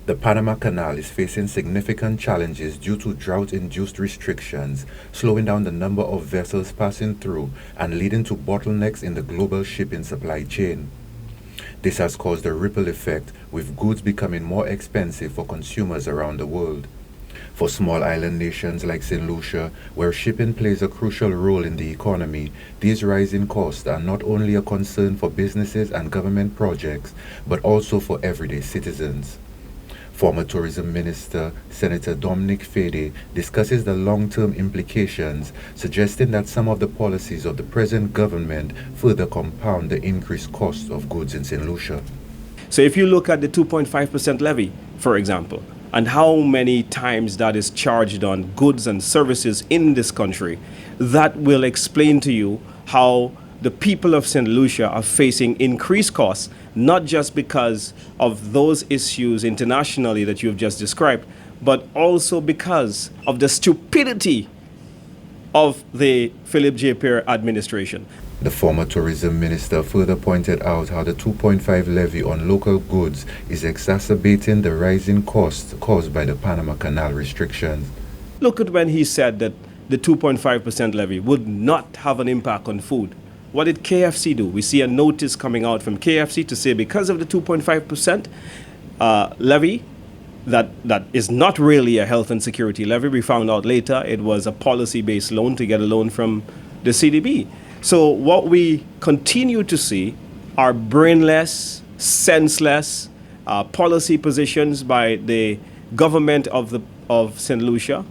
The Panama Canal is facing significant challenges due to drought-induced restrictions, slowing down the number of vessels passing through and leading to bottlenecks in the global shipping supply chain. This has caused a ripple effect, with goods becoming more expensive for consumers around the world. For small island nations like Saint Lucia, where shipping plays a crucial role in the economy, these rising costs are not only a concern for businesses and government projects, but also for everyday citizens. Former Tourism Minister Senator Dominic Fedee discusses the long-term implications, suggesting that some of the policies of the present government further compound the increased cost of goods in Saint Lucia. So if you look at the 2.5% levy, for example, and how many times that is charged on goods and services in this country, that will explain to you how the people of Saint Lucia are facing increased costs, not just because of those issues internationally that you've just described, but also because of the stupidity of the Philip J. Pierre administration. The former tourism minister further pointed out how the 2.5 levy on local goods is exacerbating the rising costs caused by the Panama Canal restrictions. Look at when he said that the 2.5% levy would not have an impact on food. What did KFC do? We see a notice coming out from KFC to say because of the 2.5% levy, that is not really a health and security levy. We found out later it was a policy-based loan to get a loan from the CDB. So what we continue to see are brainless, senseless policy positions by the government of Saint Lucia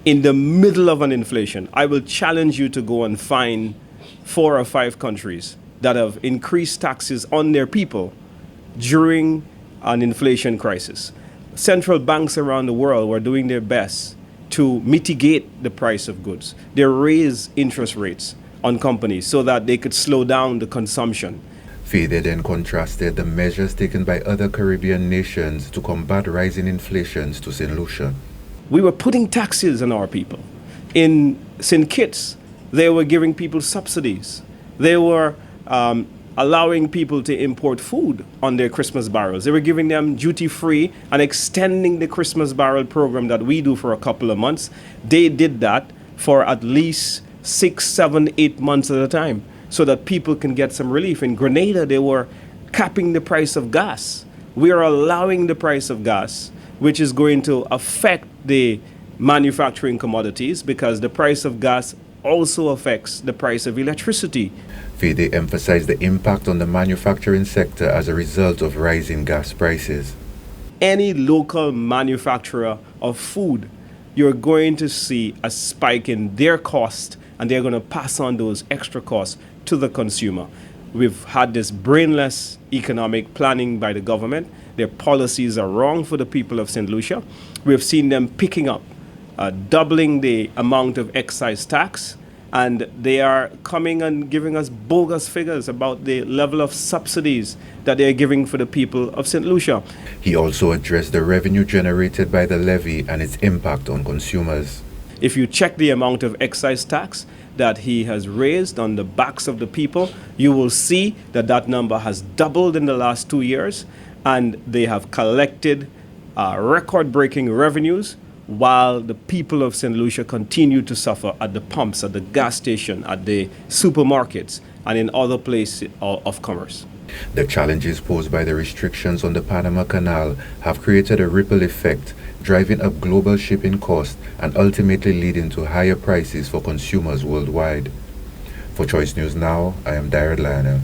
in the middle of an inflation. I will challenge you to go and find 4 or 5 countries that have increased taxes on their people during an inflation crisis. Central banks around the world were doing their best to mitigate the price of goods. They raised interest rates on companies so that they could slow down the consumption. Fedee then contrasted the measures taken by other Caribbean nations to combat rising inflations to St. Lucia. We were putting taxes on our people. In St. Kitts, they were giving people subsidies. They were allowing people to import food on their Christmas barrels. They were giving them duty-free and extending the Christmas barrel program that we do for a couple of months. They did that for at least 6, 7, 8 months at a time so that people can get some relief. In Grenada, they were capping the price of gas. We are allowing the price of gas, which is going to affect the manufacturing commodities because the price of gas also affects the price of electricity. Fedee emphasized the impact on the manufacturing sector as a result of rising gas prices. Any local manufacturer of food, you're going to see a spike in their cost, and they're going to pass on those extra costs to the consumer. We've had this brainless economic planning by the government. Their policies are wrong for the people of St. Lucia. We've seen them picking up, doubling the amount of excise tax, and they are coming and giving us bogus figures about the level of subsidies that they are giving for the people of St. Lucia. He also addressed the revenue generated by the levy and its impact on consumers. If you check the amount of excise tax that he has raised on the backs of the people, you will see that that number has doubled in the last 2 years, and they have collected record-breaking revenues while the people of St. Lucia continue to suffer at the pumps, at the gas station, at the supermarkets, and in other places of commerce. The challenges posed by the restrictions on the Panama Canal have created a ripple effect, driving up global shipping costs and ultimately leading to higher prices for consumers worldwide. For Choice News Now, I am Darrell Lionel.